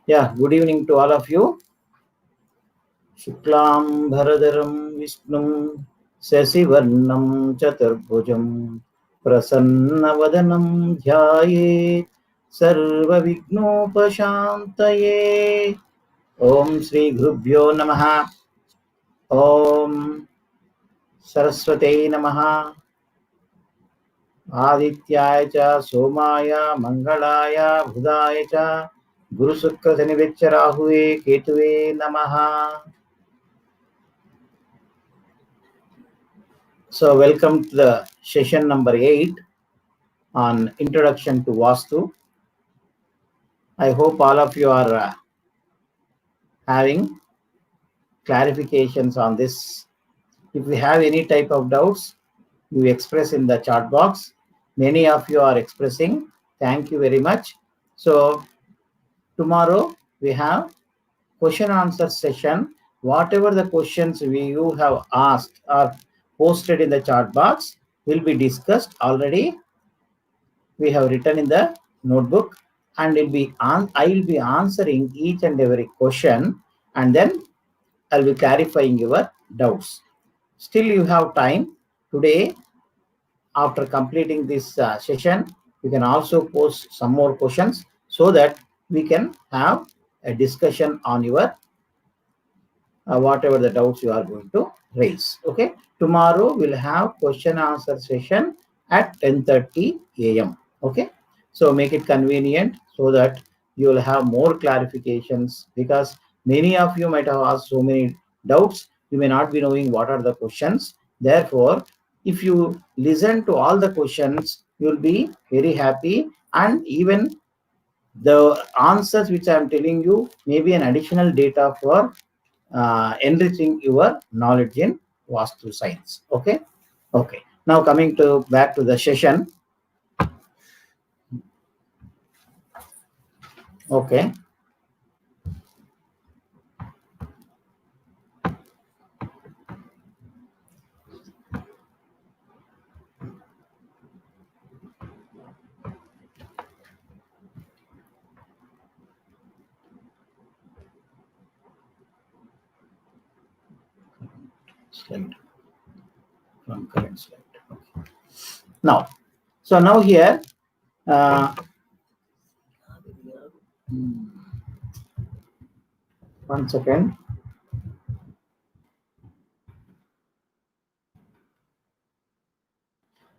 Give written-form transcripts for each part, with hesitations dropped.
Yeah, good evening to all of you. Shuklam Bharadaram Vishnum Sasivarnam Chaturbhujam Prasannavadanam Dhyaye Sarva Vignopashantaye. Om Sri Gurubhyo Namaha. Om Saraswate Namaha. Adityaya cha Somaya Mangalaya Budaya cha Guru Sukra Sanivecha Rahuve Ketuve Namaha. So welcome to the session number 8 on Introduction to Vaastu. I hope all of you are having clarifications on this. If you have any type of doubts, you express in the chat box. Many of you are expressing. Thank you very much. So tomorrow we have question answer session. Whatever the questions you have asked or posted in the chat box will be discussed already. We have written in the notebook, and I will be answering each and every question, and then I'll be clarifying your doubts. Still you have time today. After completing this session, you can also post some more questions so that we can have a discussion on your whatever the doubts you are going to raise. Okay, tomorrow we'll have question answer session at 10:30 a.m. Okay, so make it convenient so that you will have more clarifications, because many of you might have asked so many doubts. You may not be knowing what are the questions. Therefore, if you listen to all the questions, you will be very happy, and even the answers which I am telling you may be an additional data for enriching your knowledge in Vastu science. Okay. Okay. Now coming to back to the session. Okay. Slide from current slide. Okay. Now, so now here, one second.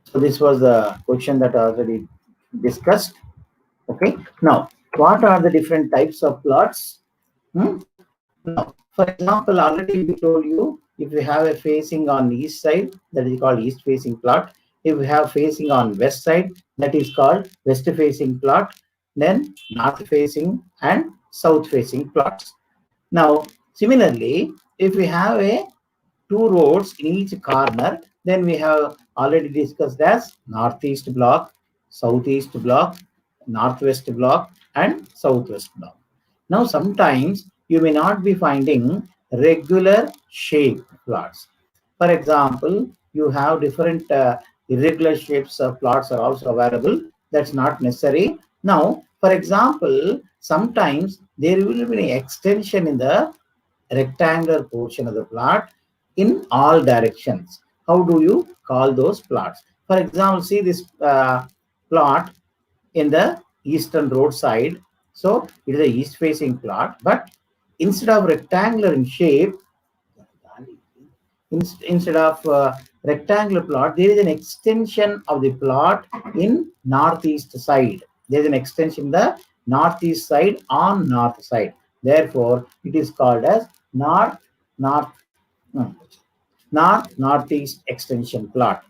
So this was the question that I already discussed. Okay. Now, what are the different types of plots? Now, for example, already we told you, if we have a facing on east side, that is called east facing plot. If we have facing on west side, that is called west facing plot. Then north facing and south facing plots. Now, similarly, if we have a two roads in each corner, then we have already discussed as northeast block, southeast block, northwest block, and southwest block. Now, sometimes you may not be finding regular shape plots. For example, you have different irregular shapes of plots are also available. That's not necessary. Now, for example, sometimes there will be an extension in the rectangular portion of the plot in all directions. How do you call those plots? For example, see this plot in the eastern road side. So it is a east facing plot, but instead of rectangular in shape, instead of rectangular plot, there is an extension of the plot in northeast side. There is an extension in the northeast side on north side. Therefore, it is called as northeast extension plot.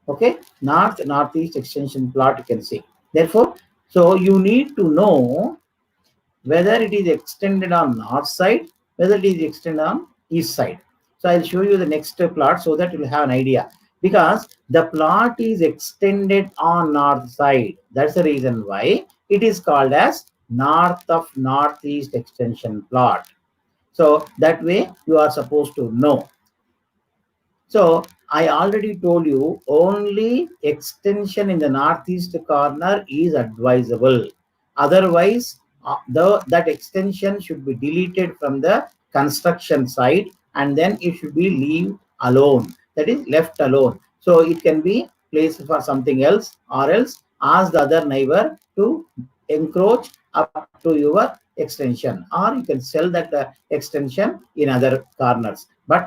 Okay, northeast extension plot you can see. Therefore, so you need to know whether it is extended on north side, whether it is extended on east side. So I'll show you the next plot so that you will have an idea. Because the plot is extended on north side. That's the reason why it is called as north of northeast extension plot. So that way you are supposed to know. So I already told you only extension in the northeast corner is advisable. Otherwise, that extension should be deleted from the construction site and then it should be leave alone. That is left alone. So it can be placed for something else or else ask the other neighbor to encroach up to your extension or you can sell that extension in other corners. But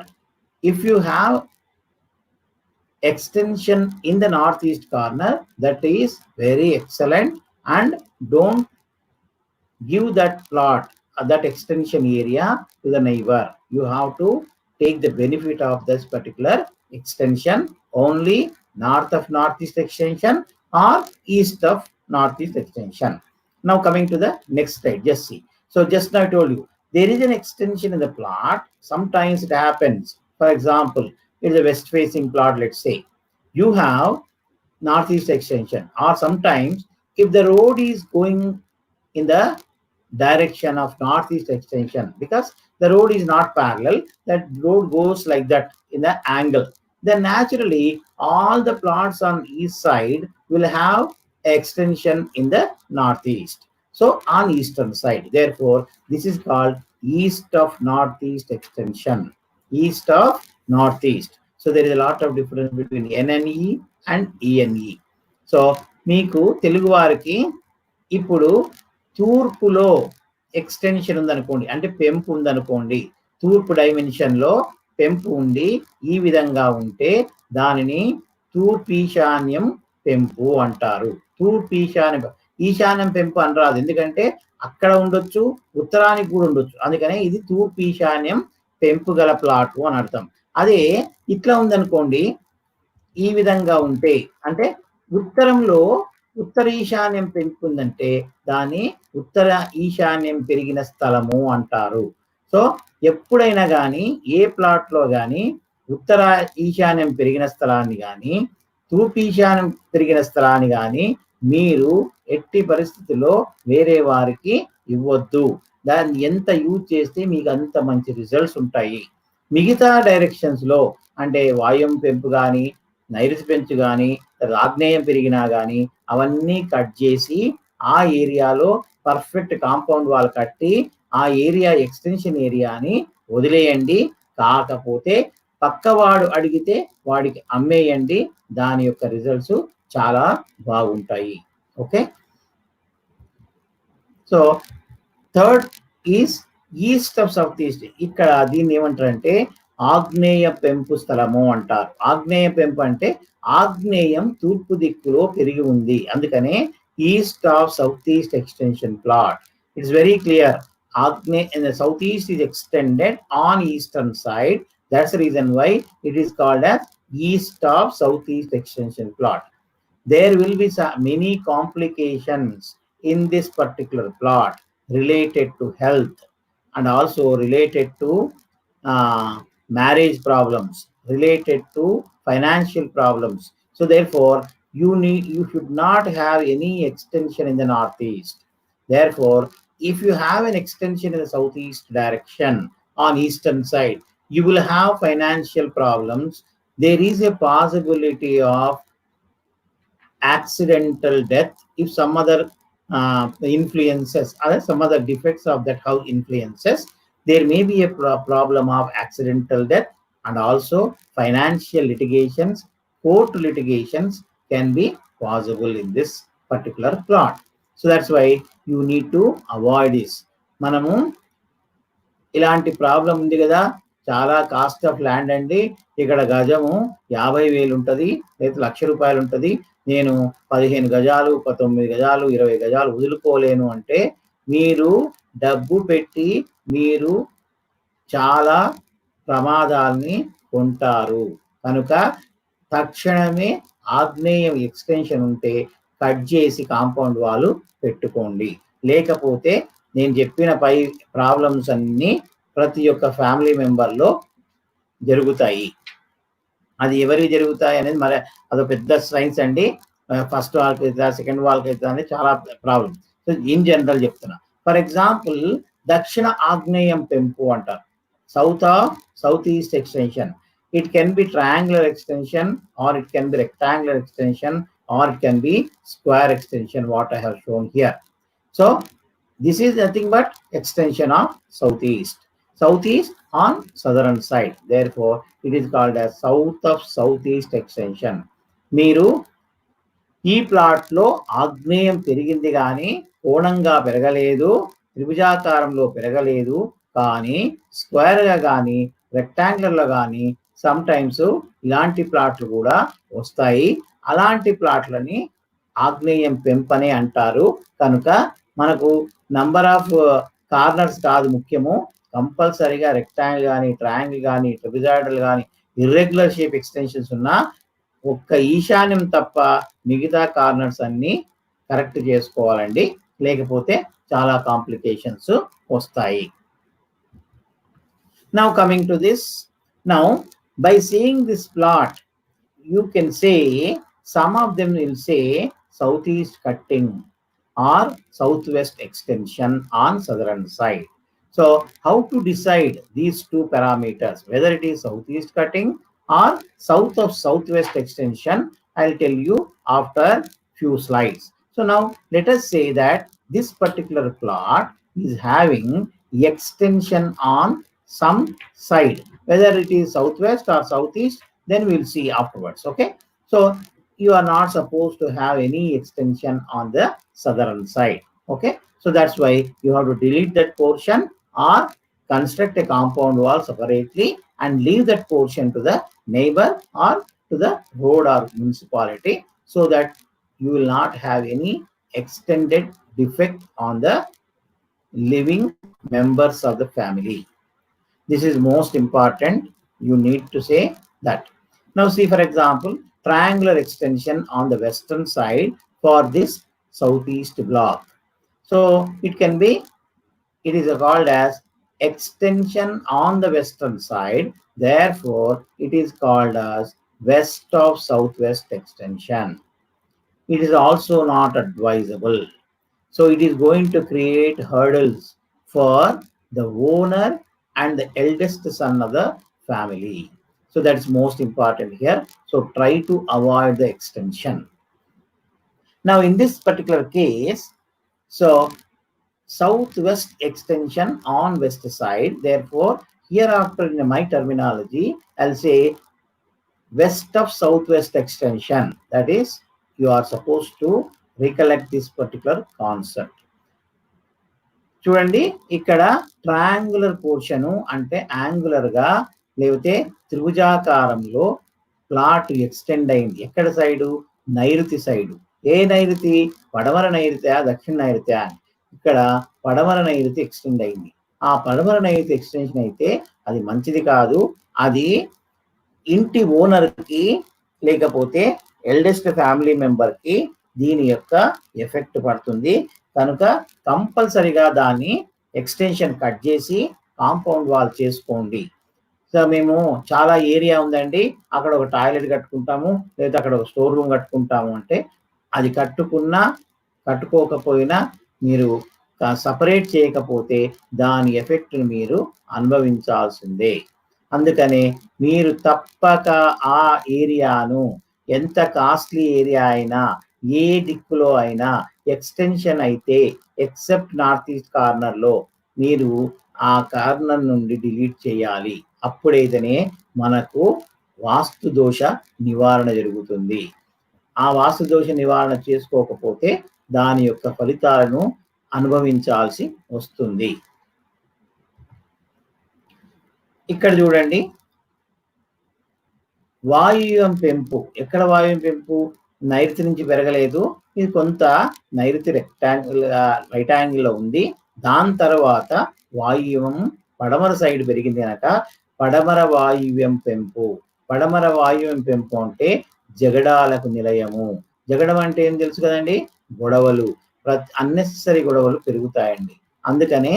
if you have extension in the northeast corner, that is very excellent, and don't give that plot that extension area to the neighbor. You have to take the benefit of this particular extension only north of northeast extension or east of northeast extension. Now coming to the next slide, just see. So just now I told you there is an extension in the plot. Sometimes it happens. For example, it is a west facing plot, let's say. You have northeast extension, or sometimes if the road is going in the direction of northeast extension, because the road is not parallel, that road goes like that in the angle, then naturally all the plots on east side will have extension in the northeast, so on eastern side. Therefore this is called east of northeast extension, east of northeast. So there is a lot of difference between NNE and ENE. So మీకు తెలుగు వారికి ఇప్పుడు తూర్పులో extension ఉందనుకోండి, అంటే పెంపు ఉందనుకోండి, తూర్పు dimension లో పెంపు ఉండి ఈ విధంగా ఉంటే దానిని తూర్పీశాన్యం పెంపు అంటారు. తూర్పీశాన్యం, ఈశాన్యం పెంపు అనరాదు, ఎందుకంటే అక్కడ ఉండొచ్చు ఉత్తరానికి కూడా ఉండొచ్చు, అందుకనే ఇది తూర్పీశాన్యం పెంపు గల ప్లాట్ అని అర్థం. అదే ఇట్లా ఉందనుకోండి, ఈ విధంగా ఉంటే అంటే ఉత్తరంలో ఉత్తర ఈశాన్యం పెంచుకుందంటే దాన్ని ఉత్తర ఈశాన్యం పెరిగిన స్థలము అంటారు. సో ఎప్పుడైనా కానీ ఏ ప్లాట్ లో కానీ ఉత్తర ఈశాన్యం పెరిగిన స్థలాన్ని కానీ తూర్పు ఈశాన్యం పెరిగిన స్థలాన్ని కానీ మీరు ఎట్టి పరిస్థితుల్లో వేరే వారికి ఇవ్వద్దు. దాన్ని ఎంత యూజ్ చేస్తే మీకు అంత మంచి రిజల్ట్స్ ఉంటాయి. మిగతా డైరెక్షన్స్ లో అంటే వాయుం పెంపు కానీ నైరుతి పెంచు కానీ ఆగ్నేయం పెరిగినా కానీ అవన్నీ కట్ చేసి ఆ ఏరియాలో పర్ఫెక్ట్ కాంపౌండ్ వాల్ కట్టి ఆ ఏరియా ఎక్స్టెన్షన్ ఏరియాని వదిలేయండి. కాకపోతే పక్కవాడు అడిగితే వాడికి అమ్మేయండి, దాని యొక్క రిజల్ట్స్ చాలా బాగుంటాయి. Okay, so third is east of south east. ఇక్కడ దీన్ని ఏమంటారంటే ఆగ్నేయ పెంపు స్థలము అంటారు. ఆగ్నేయ పెంపు అంటే ఆగ్నేయం తూర్పు దిక్కులో పెరిగి ఉంది, అందుకనే east of south east extension plot. It's very clear. Agne in the southeast is extended on eastern side. That's the reason why it is called as east of southeast extension plot. There will be many complications in this particular plot related to health and also related to marriage problems, related to financial problems. So therefore you should not have any extension in the northeast. Therefore if you have an extension in the southeast direction on eastern side, you will have financial problems. There is a possibility of accidental death if some other influences or some other defects of that house influences. There may be a problem of accidental death, and also financial litigations, court litigations can be possible in this particular plot. So that's why you need to avoid this. మనము ఇలాంటి problem ఉంది కదా, చాలా cost of land అండి, ఇక్కడ గజము 50,000 ఉంటుంది లేదా ₹1,00,000 ఉంటుంది, నేను 15 గజాలు 19 గజాలు 20 గజాలు వదులుకోలేను అంటే మీరు డబ్బు పెట్టి మీరు చాలా ప్రమాదాల్ని కొంటారు. కనుక తక్షణమే ఆగ్నేయం ఎక్స్టెన్షన్ ఉంటే కట్ చేసి కాంపౌండ్ వాళ్ళు పెట్టుకోండి. లేకపోతే నేను చెప్పిన పై ప్రాబ్లమ్స్ అన్ని ప్రతి ఒక్క ఫ్యామిలీ మెంబర్లో జరుగుతాయి. అది ఎవరికి జరుగుతాయి అనేది మరి అదొక పెద్ద సైన్స్ అండి. ఫస్ట్ వాళ్ళకి అవుతుందా సెకండ్ వాళ్ళకి అవుతుందా అనేది చాలా ప్రాబ్లమ్. సో ఇన్ జనరల్ చెప్తున్నా. ఫర్ ఎగ్జాంపుల్ దక్షిణ ఆగ్నేయం పెంపు అంటారు. South east extension. It can be triangular extension, or it can be rectangular extension, or it can be square extension, what I have shown here. So this is nothing but extension of southeast. Southeast on southern side. Therefore, it is called as south of southeast extension. మీరు ఈ plot లో ఆగ్నేయం పెరిగింది కానీ కోణంగా పెరగలేదు, త్రిభుజాకారంలో పెరగలేదు, కానీ square గా కానీ రెక్టాంగులర్ లో కానీ సమ్ టైమ్స్ ఇలాంటి ప్లాట్లు కూడా వస్తాయి. అలాంటి ప్లాట్లని ఆగ్నేయం పెంపనే అంటారు. కనుక మనకు నంబర్ ఆఫ్ కార్నర్స్ కాదు ముఖ్యము, కంపల్సరీగా రెక్టాంగిల్ కానీ ట్రయాంగిల్ కానీ ట్రిబిజాయిడల్ కానీ ఇర్రెగ్యులర్ షేప్ ఎక్స్టెన్షన్స్ ఉన్న ఒక్క ఈశాన్యం తప్ప మిగతా కార్నర్స్ అన్ని కరెక్ట్ చేసుకోవాలండి, లేకపోతే చాలా కాంప్లికేషన్స్ వస్తాయి. Now coming to this, now by seeing this plot you can say some of them will say southeast cutting or southwest extension on southern side. So how to decide these two parameters, whether it is southeast cutting or south of southwest extension, I'll tell you after few slides. So now let us say that this particular plot is having extension on some side, whether it is southwest or southeast, then we'll see afterwards. Okay, so you are not supposed to have any extension on the southern side. Okay, so that's why you have to delete that portion or construct a compound wall separately and leave that portion to the neighbor or to the road or municipality, so that you will not have any extended defect on the living members of the family. This is most important. You need to say that. Now see, for example, triangular extension on the western side for this southeast block. So it can be, it is called as extension on the western side. Therefore, it is called as west of southwest extension. It is also not advisable. So it is going to create hurdles for the owner and the eldest son of the family. So that's most important here. So try to avoid the extension. Now in this particular case, so southwest extension on west side, therefore hereafter in my terminology I'll say west of southwest extension. That is, you are supposed to recollect this particular concept. చూడండి, ఇక్కడ triangular portion అంటే angular గా లేకపోతే త్రిభుజాకారంలో plot extend అయింది. ఎక్కడ side? నైరుతి side. ఏ నైరుతి? పడమర నైరుతి, దక్షిణ నైరుతి. ఇక్కడ పడమర నైరుతి ఎక్స్టెండ్ అయింది. ఆ పడమర నైరుతి ఎక్స్టెన్షన్ అయితే అది మంచిది కాదు. అది ఇంటి ఓనర్కి లేకపోతే ఎల్డెస్ట్ ఫ్యామిలీ మెంబర్కి దీని యొక్క ఎఫెక్ట్ పడుతుంది. కనుక కంపల్సరిగా దాన్ని ఎక్స్టెన్షన్ కట్ చేసి కాంపౌండ్ వాల్ చేసుకోండి. సో మేము చాలా ఏరియా ఉందండి, అక్కడ ఒక టాయిలెట్ కట్టుకుంటాము, లేదా అక్కడ ఒక స్టోర్ రూమ్ కట్టుకుంటాము అంటే అది కట్టుకున్నా కట్టుకోకపోయినా మీరు సపరేట్ చేయకపోతే దాని ఎఫెక్ట్ని మీరు అనుభవించాల్సిందే. అందుకనే మీరు తప్పక ఆ ఏరియాను, ఎంత కాస్ట్లీ ఏరియా అయినా, ఏ దిక్కులో అయినా ఎక్స్టెన్షన్ అయితే ఎక్సెప్ట్ నార్త్ ఈస్ట్ కార్నర్లో మీరు ఆ కార్నర్ నుండి డిలీట్ చేయాలి. అప్పుడైతేనే మనకు వాస్తు దోష నివారణ జరుగుతుంది. ఆ వాస్తు దోష నివారణ చేసుకోకపోతే దాని యొక్క ఫలితాలను అనుభవించాల్సి వస్తుంది. ఇక్కడ చూడండి, వాయువ్యం పెంపు. ఎక్కడ వాయువ్యం పెంపు? నైరుతి నుంచి పెరగలేదు, ఇది కొంత నైరుతి రైట్ యాంగిల్లో ఉంది. దాని తర్వాత వాయువ్యం పడమర సైడ్ పెరిగింది కనుక పడమర వాయువ్యం పెంపు. పడమర వాయువ్యం పెంపు అంటే జగడాలకు నిలయము. జగడం అంటే ఏం తెలుసు కదండి? గొడవలు, అన్నెసెసరీ గొడవలు పెరుగుతాయండి. అందుకనే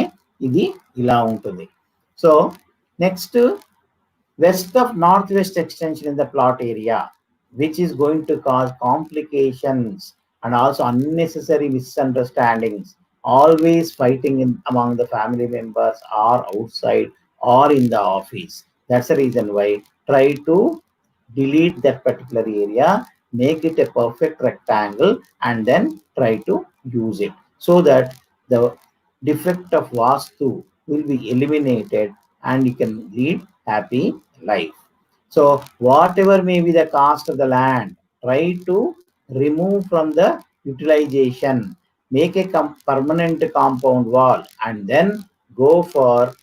ఇది ఇలా ఉంటుంది. So next, west of northwest extension in the plot area, which is going to cause complications and also unnecessary misunderstandings. always fighting among the family members or outside or in the office. That's the reason why try to delete that particular area, make it a perfect rectangle, and then try to use it so that the defect of vastu will be eliminated and you can lead happy life. So whatever may be the cost of the land, try to remove from the utilization, make a permanent compound wall, and then go for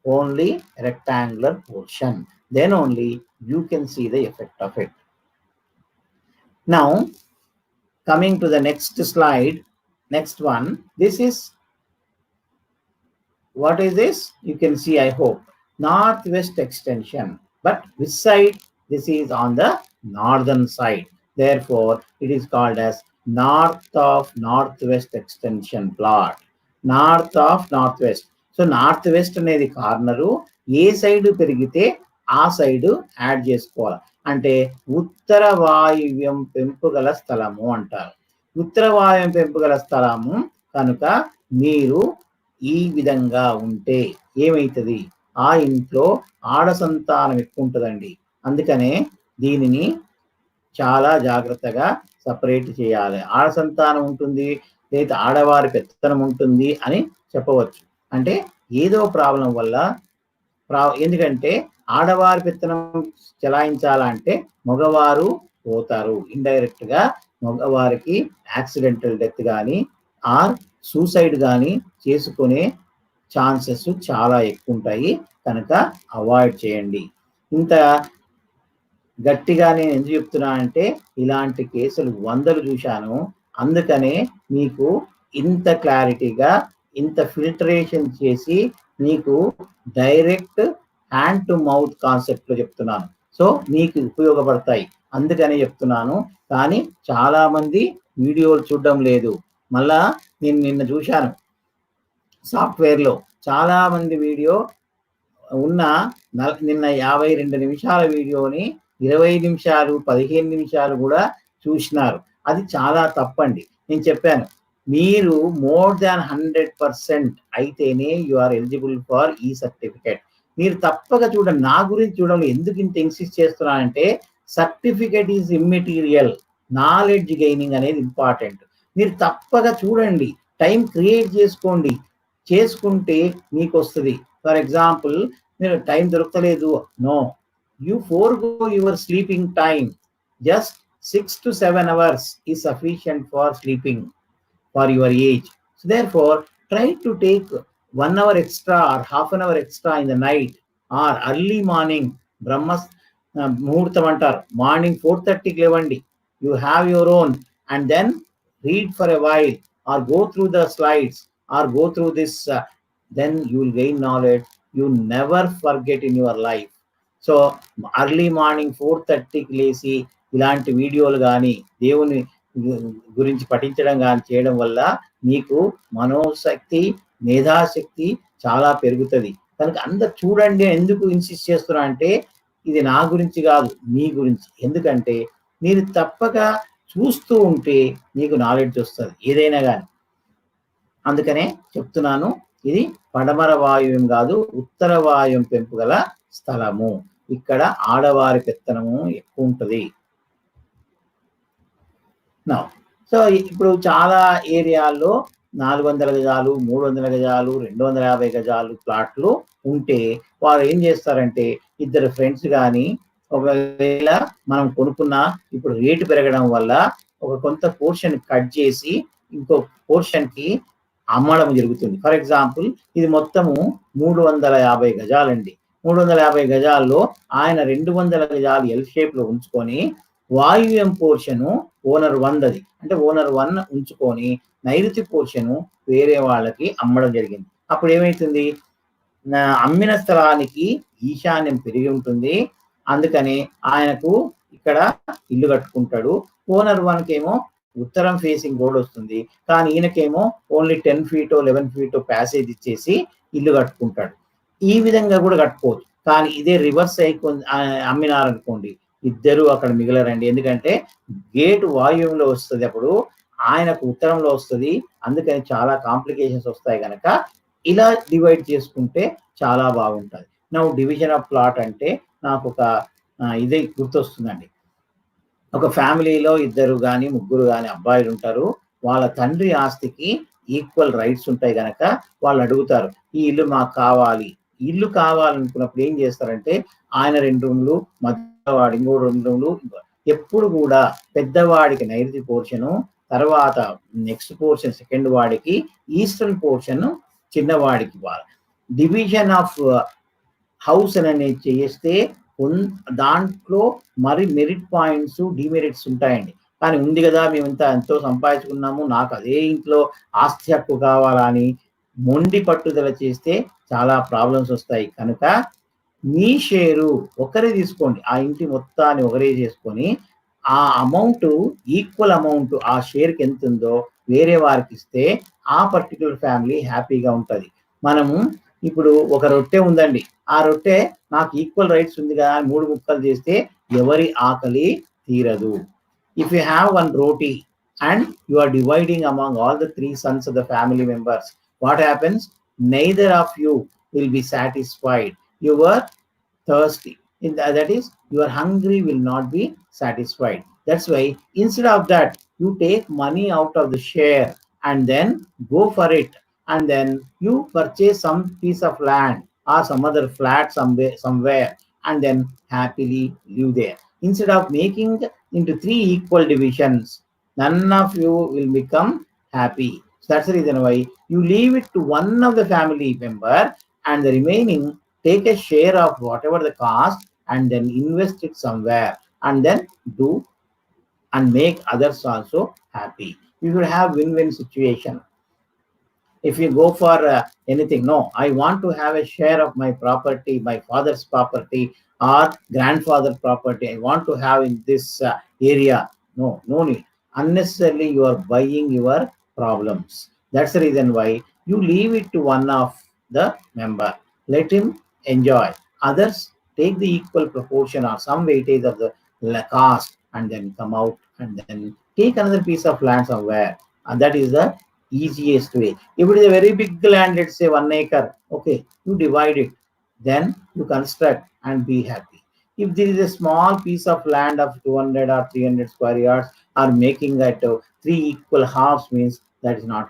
only rectangular portion. Then only you can see the effect of it. Now, coming to the next slide, next one. This is, what is this? You can see, I hope, northwest extension. But which side? This is on the northern side. Therefore, it is called as north of northwest extension plot. North of northwest. So north west అనేది corner, ఏ side పెరిగితే ఆ side add చేసుకోవాలి. అంటే ఉత్తర వాయువ్యం పెంపు గల స్థలము అంటారు. ఉత్తర వాయువ్యం పెంపు గల స్థలము కనుక మీరు ఈ విధంగా ఉంటే ఏమైతుంది, ఆ ఇంట్లో ఆడ సంతానం ఎక్కువ ఉంటుందండి. అందుకనే దీనిని చాలా జాగ్రత్తగా సపరేట్ చేయాలి. ఆడ సంతానం ఉంటుంది లేదా ఆడవారి పెత్తనం ఉంటుంది అని చెప్పవచ్చు. అంటే ఏదో ప్రాబ్లం వల్ల ఎందుకంటే ఆడవారి పెత్తనం చెలాయించాలంటే మగవారు పోతారు. ఇండైరెక్ట్ గా మగవారికి యాక్సిడెంటల్ డెత్ కానీ ఆర్ సూసైడ్ కానీ చేసుకునే ఛాన్సెస్ చాలా ఎక్కువ ఉంటాయి. కనుక అవాయిడ్ చేయండి. ఇంత గట్టిగా నేను ఎందుకు చెప్తున్నా అంటే ఇలాంటి కేసులు వందలు చూశాను. అందుకనే మీకు ఇంత క్లారిటీగా ఇంత ఫిల్టరేషన్ చేసి మీకు direct hand to mouth concept లో చెప్తున్నాను. సో మీకు ఉపయోగపడతాయి అందుకనే చెప్తున్నాను. కానీ చాలా మంది వీడియోలు చూడడం లేదు. మళ్ళా నేను నిన్న చూశాను సాఫ్ట్వేర్లో చాలా మంది వీడియో ఉన్న నిన్న 52 నిమిషాల వీడియోని 20 నిమిషాలు 15 నిమిషాలు కూడా చూసినారు. అది చాలా తప్పండి. నేను చెప్పాను మీరు మోర్ దాన్ 100% అయితేనే యు ఆర్ ఎలిజిబుల్ ఫర్ ఈ సర్టిఫికేట్. మీరు తప్పక చూడండి. నా గురించి చూడండి. ఎందుకు ఇంత ఇన్సిస్ట్ చేస్తున్నానంటే certificate is immaterial, knowledge gaining అనేది ఇంపార్టెంట్. మీరు తప్పక చూడండి, టైం క్రియేట్ చేసుకోండి. చేసుకుంటే మీకు వస్తుంది. ఫర్ ఎగ్జాంపుల్ మీరు టైం దొరకలేదు, no, you forgo your sleeping time. Just 6 to 7 hours is sufficient for sleeping for your age. So therefore, try to take 1 hour extra or half an hour extra in the night or early morning. Brahma muhurtam antaru. Morning 4:30 levandi. You have your own and then read for a while or go through the slides or go through this. Then you will gain knowledge. You never forget in your life. So early morning 4:30కి లేచి ఇలాంటి వీడియోలు కానీ దేవుని గురించి పఠించడం కానీ చేయడం వల్ల మీకు మనోశక్తి మేధాశక్తి చాలా పెరుగుతుంది. కనుక అందరు చూడండి. ఎందుకు ఇన్సిస్ట్ చేస్తున్నా అంటే ఇది నా గురించి కాదు, మీ గురించి. ఎందుకంటే మీరు తప్పక చూస్తూ ఉంటే మీకు నాలెడ్జ్ వస్తుంది ఏదైనా కానీ. అందుకనే చెప్తున్నాను, ఇది పడమర వాయువ్యం కాదు, ఉత్తర వాయువ్యం పెంపు గల స్థలము. ఇక్కడ ఆడవారి పెత్తనము ఎక్కువ ఉంటుంది. సో ఇప్పుడు చాలా ఏరియాల్లో 400 గజాలు 300 గజాలు 250 గజాలు ప్లాట్లు ఉంటే వారు ఏం చేస్తారంటే ఇద్దరు ఫ్రెండ్స్ కానీ ఒకవేళ మనం కొనుక్కున్న ఇప్పుడు రేటు పెరగడం వల్ల ఒక కొంత పోర్షన్ కట్ చేసి ఇంకో పోర్షన్ కి అమ్మడం జరుగుతుంది. ఫర్ ఎగ్జాంపుల్ ఇది మొత్తము 350 గజాలండి. 350 గజాల్లో ఆయన 200 గజాలు ఎల్ షేప్ లో ఉంచుకొని వాయువ్యం పోర్షను ఓనర్ 100 అంటే ఓనర్ 1 ఉంచుకొని నైరుతి పోర్షను వేరే వాళ్ళకి అమ్మడం జరిగింది. అప్పుడు ఏమైతుంది, అమ్మిన స్థలానికి ఈశాన్యం పెరిగి ఉంటుంది. అందుకని ఆయనకు ఇక్కడ ఇల్లు కట్టుకుంటాడు. ఓనర్ 1 కేమో ఉత్తరం ఫేసింగ్ రోడ్ వస్తుంది, కానీ ఈయనకేమో ఓన్లీ 10 feet 11 feet ప్యాసేజ్ ఇచ్చేసి ఇల్లు కట్టుకుంటాడు. ఈ విధంగా కూడా కట్టుకోవచ్చు. కానీ ఇదే రివర్స్ అయిపోయి అమ్మినారనుకోండి, ఇద్దరు అక్కడ మిగలరండి. ఎందుకంటే గేటు వాయువ్యంలో వస్తుంది, అప్పుడు ఆయనకు ఉత్తరంలో వస్తుంది. అందుకని చాలా కాంప్లికేషన్స్ వస్తాయి కనుక ఇలా డివైడ్ చేసుకుంటే చాలా బాగుంటుంది. నా డివిజన్ ఆఫ్ ప్లాట్ అంటే నాకు ఒక ఇదే గుర్తొస్తుందండి. ఒక ఫ్యామిలీలో ఇద్దరు కానీ ముగ్గురు కానీ అబ్బాయిలు ఉంటారు. వాళ్ళ తండ్రి ఆస్తికి ఈక్వల్ రైట్స్ ఉంటాయి కనుక వాళ్ళు అడుగుతారు, ఈ ఇల్లు మాకు కావాలి. ఇల్లు కావాలనుకున్నప్పుడు ఏం చేస్తారంటే ఆయన 2 రూమ్లు, మధ్యవాడు ఇంకో 2 రూమ్లు, ఎప్పుడు కూడా పెద్దవాడికి నైరుతి పోర్షను, తర్వాత నెక్స్ట్ పోర్షన్ సెకండ్ వాడికి, ఈస్టర్న్ పోర్షన్ చిన్నవాడికి ఇవ్వాలి. డివిజన్ ఆఫ్ హౌస్ అనేది చేస్తే దాంట్లో మరి మెరిట్ పాయింట్స్ డిమెరిట్స్ ఉంటాయండి. కానీ ఉంది కదా మేము ఇంత ఎంతో సంపాదించుకున్నాము, నాకు అదే ఇంట్లో ఆస్తి హక్కు కావాలని మొండి పట్టుదల చేస్తే చాలా ప్రాబ్లమ్స్ వస్తాయి. కనుక మీ షేరు ఒకరే తీసుకోండి, ఆ ఇంటి మొత్తాన్ని ఒకరే చేసుకొని ఆ అమౌంట్ ఈక్వల్ అమౌంట్ ఆ షేర్కి ఎంత ఉందో వేరే వారికి ఇస్తే ఆ పర్టికులర్ ఫ్యామిలీ హ్యాపీగా ఉంటుంది. మనము ఇప్పుడు ఒక రొట్టె ఉందండి, ఆ రొట్టె నాకు ఈక్వల్ రైట్స్ ఉంది కదా 3 ముక్కలు చేస్తే ఎవరి ఆకలి తీరదు. If you have one roti and you are dividing among all the 3 sons of the family members, what happens? Neither of you will be satisfied. You were thirsty. That is, your hungry will not be satisfied. That's why instead of that, you take money out of the share and then go for it. And then you purchase some piece of land or some other flat somewhere and then happily live there. Instead of making into 3 equal divisions, none of you will become happy. So that's the reason why you leave it to one of the family member and the remaining take a share of whatever the cost and then invest it somewhere and then do and make others also happy. You will have win-win situation. If you go for anything, no, I want to have a share of my property, my father's property or grandfather's property, I want to have in this area. No need. Unnecessarily you are buying your problems. That's the reason why you leave it to one of the member, let him enjoy. Others take the equal proportion or some weightage of the cost and then come out and then take another piece of land somewhere, and that is the easiest way. If it is a very big land, let's say 1 acre, okay, you divide it, then you construct and be happy. If there is a small piece of land of 200 or 300 square yards are making that 3 equal halves, means that is not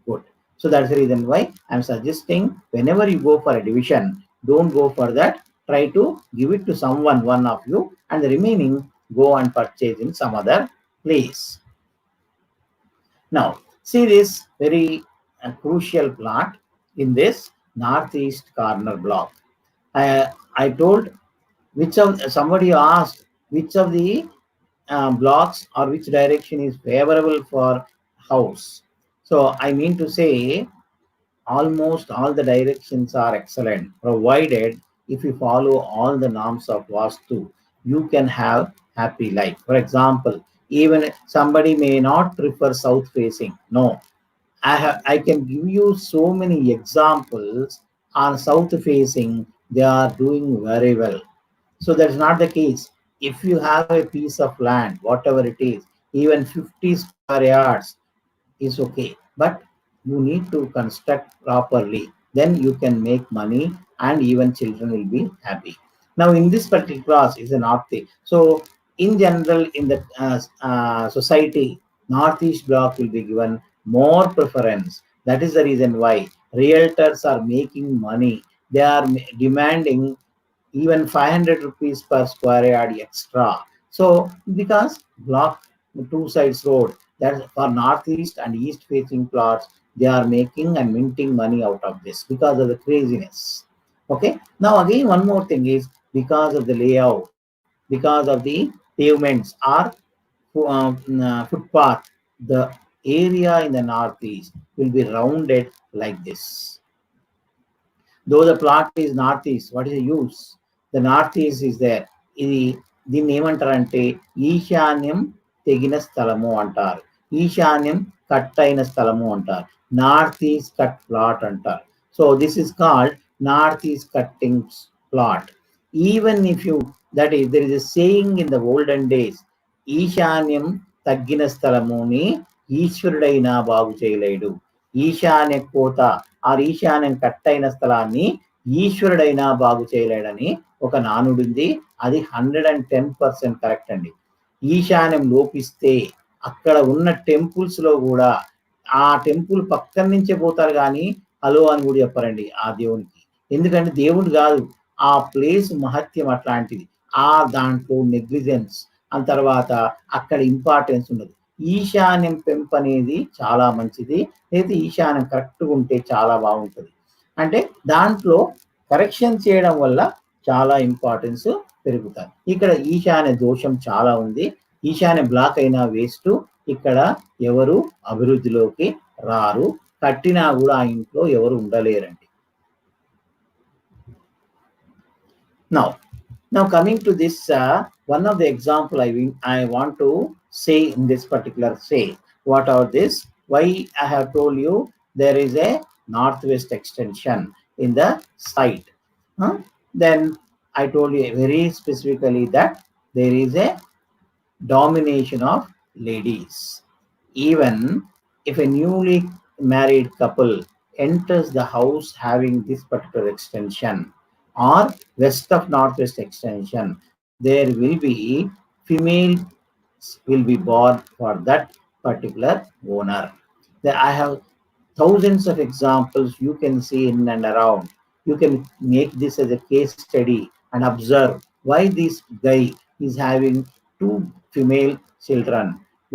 good. So that's the reason why I'm suggesting whenever you go for a division, don't go for that. Try to give it to someone, one of you, and the remaining go and purchase in some other place. Now, see this very crucial plot in this northeast corner block. I told which of somebody asked which of the blocks or which direction is favorable for house. So I mean to say almost all the directions are excellent, provided if you follow all the norms of vaastu, you can have happy life. For example, even somebody may not prefer south facing. No, I can give you so many examples on south facing, they are doing very well. So that's not the case. If you have a piece of land, whatever it is, even 50 square yards is okay, but you need to construct properly, then you can make money and even children will be happy. Now in this particular class is a north. So in general in the society, northeast block will be given more preference. That is the reason why realtors are making money. They are demanding even 500 rupees per square yard extra. So because block 2 sides road, that's for northeast and east facing plots, they are making and minting money out of this because of the craziness. Okay, now again one more thing is because of the layout, because of the pavements or footpath, the area in the northeast will be rounded like this. Though the plot is northeast, what is the use? The northeast is there. ఇది దీన్ని ఏమంటారంటే ఈశాన్యం తెగిన స్థలము అంటారు, ఈశాన్యం cut అయిన స్థలము అంటారు, నార్త్ ఈస్ట్ కట్ ప్లాట్ అంటారు. So this is called north east cutting plot. Even if you that is there is a saying in the olden days, ఈశాన్యం తగ్గిన స్థలముని ఈశ్వరుడైనా బాగు చేయలేడు. ఈశాన్య కోత ఈశాన్యం కట్టైన స్థలాన్ని ఈశ్వరుడైనా బాగు చేయలేడని ఒక నానుడింది. అది 110% కరెక్ట్ అండి. ఈశాన్యం లోపిస్తే అక్కడ ఉన్న టెంపుల్స్ లో కూడా ఆ టెంపుల్ పక్కన నుంచే పోతారు కానీ హలో అని కూడా చెప్పారండి ఆ దేవునికి. ఎందుకంటే దేవుడు కాదు, ఆ ప్లేస్ మహత్యం అట్లాంటిది. దాంట్లో నెగ్లిజెన్స్ తర్వాత అక్కడ ఇంపార్టెన్స్ ఉండదు. ఈశాన్యం పెంపు అనేది చాలా మంచిది. అయితే ఈశాన్యం కరెక్ట్గా ఉంటే చాలా బాగుంటుంది. అంటే దాంట్లో కరెక్షన్ చేయడం వల్ల చాలా ఇంపార్టెన్స్ పెరుగుతాయి. ఇక్కడ ఈశాన్య దోషం చాలా ఉంది. ఈశాన్య బ్లాక్ అయినా వేస్ట్. ఇక్కడ ఎవరు అభివృద్ధిలోకి రారు. కట్టినా కూడా ఆ ఇంట్లో ఎవరు ఉండలేరండి. Now coming to this, one of the example I want to say in this particular say. What are this? Why I have told you there is a northwest extension in the site. Then I told you very specifically that there is a domination of ladies. Even if a newly married couple enters the house having this particular extension or west of northwest extension, there will be female will be born for that particular owner. I have thousands of examples you can see in and around. You can make this as a case study and observe why this guy is having 2 female children.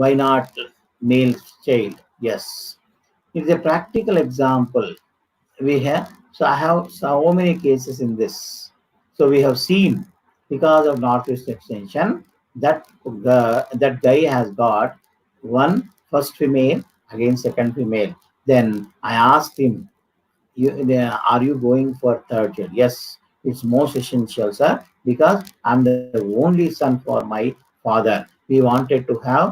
Why not male child? Yes, it's a practical example we have. So I have so many cases in this. So we have seen because of northwest extension that that guy has got one first female against second female. Then I asked him, are you going for third child? Yes, it's most essential, sir, because I'm the only son for my father. We wanted to have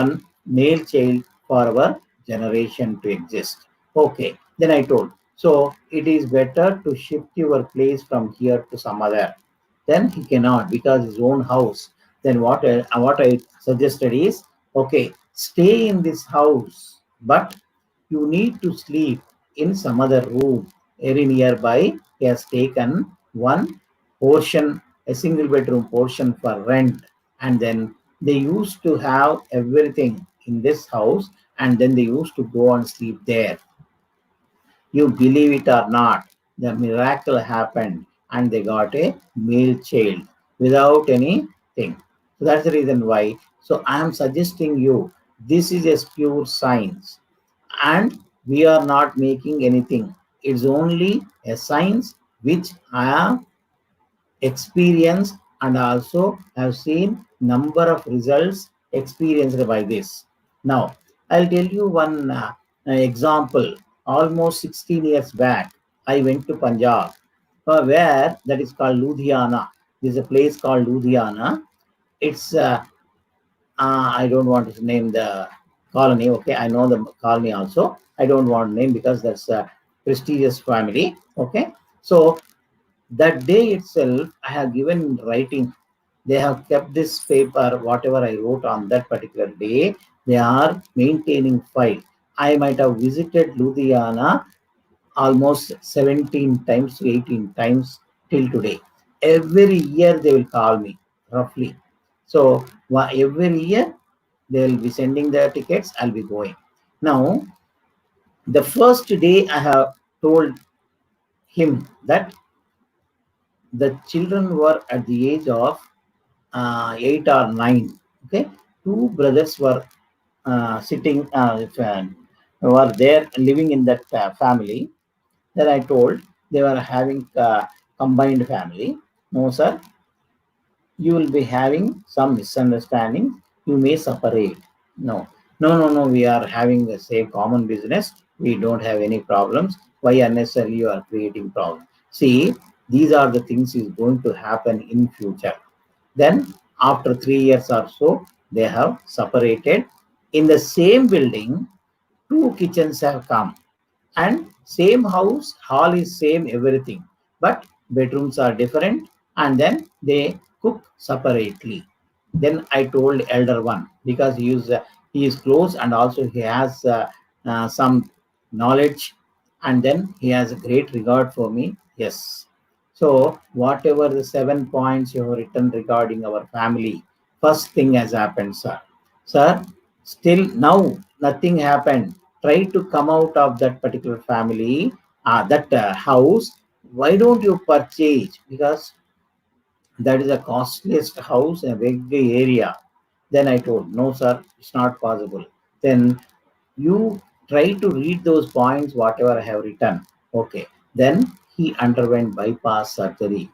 one male child for our generation to exist. Okay, then I told, so it is better to shift your place from here to some other. Then he cannot because his own house. Then what I suggested is, okay, stay in this house, but you need to sleep in some other room very nearby. He has taken one portion, a single bedroom portion for rent, and then they used to have everything in this house, and then they used to go and sleep there. You believe it or not, the miracle happened and they got a male child without anything. So that's the reason why. So I am suggesting you, this is a pure science and we are not making anything. It's only a science which I am experienced and also have seen number of results experienced by this. Now, I'll tell you one example. Almost 16 years back, I went to Punjab, where that is called Ludhiana. There's a place called Ludhiana. It's I don't want to name the colony. Okay, I know the colony also. I don't want to name because that's a prestigious family. Okay, so that day itself, I have given in writing. They have kept this paper, whatever I wrote on that particular day, they are maintaining file. I might have visited Ludhiana almost 17 times to 18 times till today. Every year they will call me, roughly. So every year they will be sending their tickets, I'll be going. Now, the first day I have told him that the children were at the age of 8 or 9. Okay, 2 brothers were sitting, were there living in that family. Then I told they were having combined family. No, sir, you will be having some misunderstandings. You may separate. No, no. We are having the same common business. We don't have any problems. Why unnecessarily you are creating problems? See, these are the things is going to happen in future. Then after 3 years or so, they have separated. In the same building, 2 kitchens have come and same house, hall is same, everything, but bedrooms are different, and then they cook separately. Then I told elder one, because he is He is close and also he has some knowledge, and then he has a great regard for me. Yes. So whatever the 7 points you have written regarding our family, first thing has happened, sir. Sir, still now nothing happened. Try to come out of that particular family, that house. Why don't you purchase? Because that is the costliest house in a big area. Then I told, no, sir, it's not possible. Then you try to read those points, whatever I have written. Okay. Then he underwent bypass surgery.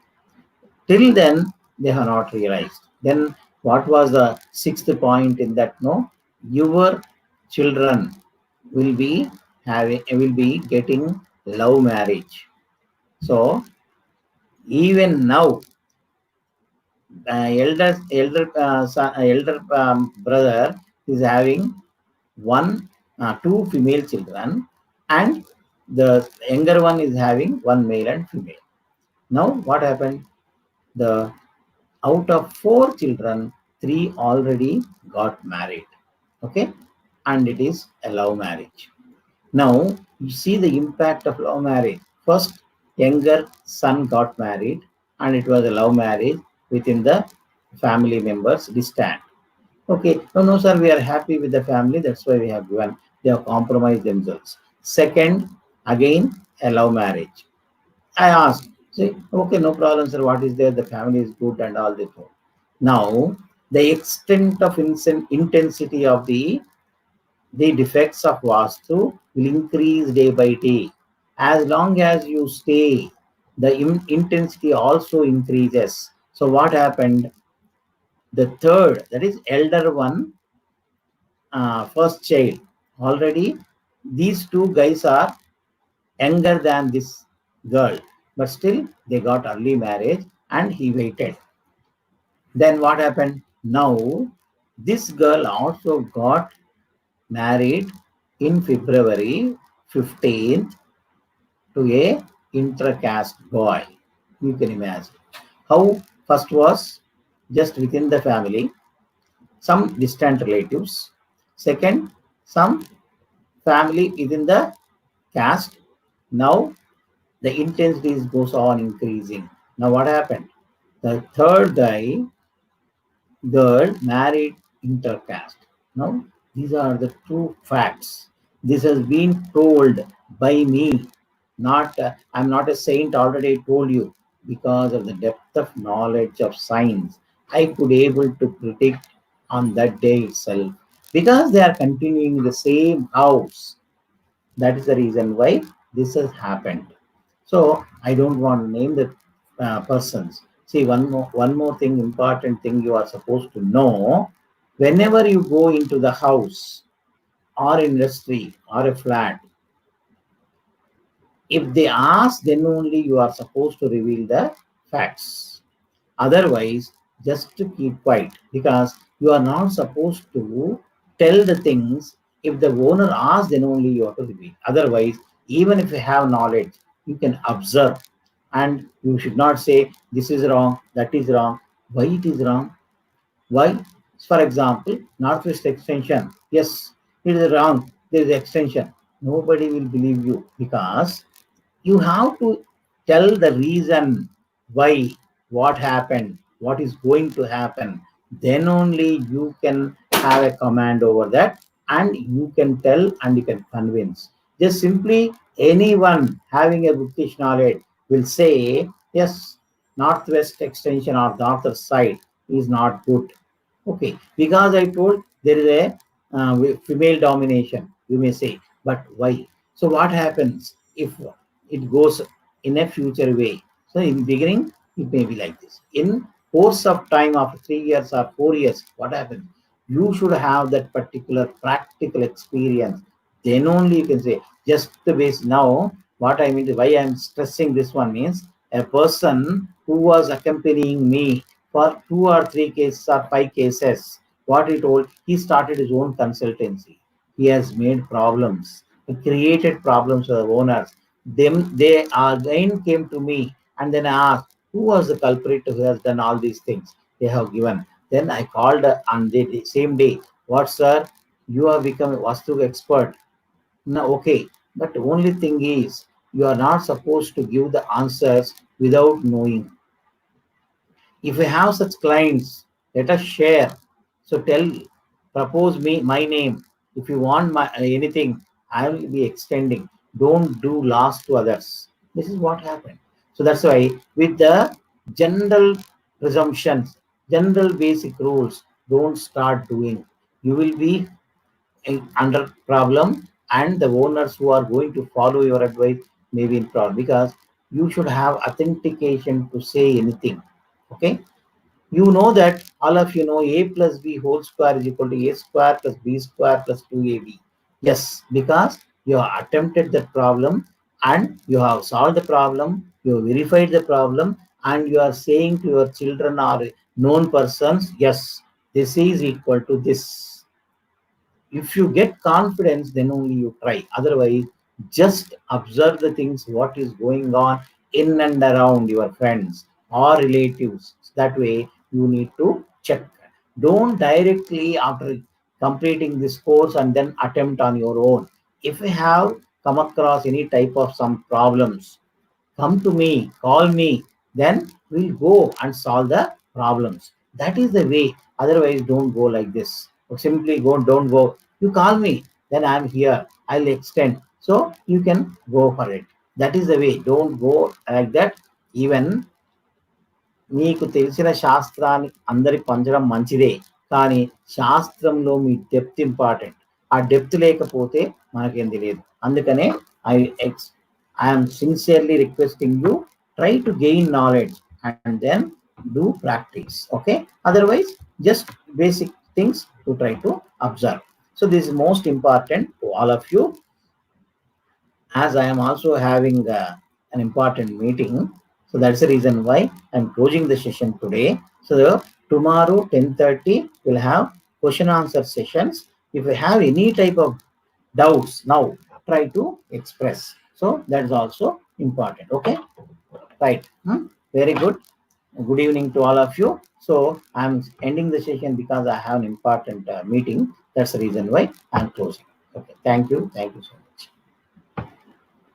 Till then, they have not realized. Then what was the sixth point in that? No, your children will be getting love marriage. So even now, elder brother is having two female children, and the younger one is having one male and female. Now what happened? The out of four children, three already got married. Okay, and it is a love marriage. Now you see the impact of love marriage. First, younger son got married, and it was a love marriage within the family members distant. Okay, no, no, sir, we are happy with the family. That's why we have given. They have compromised themselves. Second, again, a love marriage. I asked, say, okay, no problem, sir. What is there? The family is good and all that. Now, the extent of intensity of the defects of Vastu will increase day by day. As long as you stay, the intensity also increases. So what happened? The third, that is elder one, first child, already these two guys are younger than this girl, but still they got early marriage and he waited. Then what happened? Now this girl also got married in February 15th to a intercaste boy. You can imagine how first was just within the family, some distant relatives. Second, some family within the caste. Now the intensity goes on increasing. Now what happened? The third guy girl married intercaste. Now, these are the true facts. This has been told by me. Not, I'm not a saint. Already told you, because of the depth of knowledge of science, I could able to predict on that day itself. Because they are continuing the same house, that is the reason why this has happened. So I don't want to name the persons. See, one more thing, important thing you are supposed to know. Whenever you go into the house or industry or a flat, if they ask, then only you are supposed to reveal the facts. Otherwise, just to keep quiet, because you are not supposed to tell the things. If the owner asks, then only you have to reveal. Otherwise, even if you have knowledge, you can observe, and you should not say this is wrong, that is wrong. Why it is wrong? Why? For example, Northwest Extension. Yes, it is wrong. There is extension. Nobody will believe you, because you have to tell the reason why, what happened, what is going to happen. Then only you can have a command over that, and you can tell and you can convince. Just simply anyone having a bookish knowledge will say, yes, northwest extension or the other side is not good. Okay, because I told there is a female domination, you may say, but why? So what happens if it goes in a future way? So in beginning, it may be like this. In course of time, after 3 years or 4 years, what happens? You should have that particular practical experience. Then only you can say, just the base. Now, what I mean, why I'm stressing this one means, a person who was accompanying me for 2 or 3 cases or 5 cases, what he told, he started his own consultancy. He has made problems. He created problems for the owners. They again came to me, and then I asked, who was the culprit who has done all these things? They have given. Then I called on the same day. What, sir? You have become a Vastu expert. No, okay. But the only thing is, you are not supposed to give the answers without knowing. If we have such clients, let us share. So propose me my name. If you want my anything, I will be extending. Don't do loss to others. This is what happened. So that's why with the general presumptions, general basic rules, don't start doing. You will be under problem, and the owners who are going to follow your advice may be in problem because you should have authentication to say anything. Okay, you know that all of you know a plus b whole square is equal to a square plus b square plus 2ab. Yes, because you have attempted the problem and you have solved the problem, you have verified the problem, and you are saying to your children or known persons, yes, this is equal to this. If you get confidence, then only you try. Otherwise, just observe the things what is going on in and around your friends or relatives. That way you need to check. Don't directly after completing this course and then attempt on your own. If you have come across any type of some problems, come to me, call me, then we'll go and solve the problems. That is the way. Otherwise, don't go like this. Or simply go, don't go. You call me, then I'm here. I'll extend. So you can go for it. That is the way. Don't go like that. Even మీకు తెలిసిన శాస్త్రాన్ని అందరి పంచడం మంచిదే, కానీ శాస్త్రంలో మీ depth important. ఆ డెప్త్ లేకపోతే మనకేం తెలియదు. అందుకనే I I'm sincerely requesting you, try to gain knowledge and then do practice. Okay, otherwise just basic things to try to observe. So this is most important to all of you. As I am also having an important meeting, so that's the reason why I'm closing the session today. So tomorrow 10:30 we'll have question answer sessions. If you have any type of doubts now, try to express. So that's also important. Okay, right. Very good. Good evening to all of you. So I'm ending the session because I have an important meeting. That's the reason why I'm closing. Okay, thank you. Thank you so much.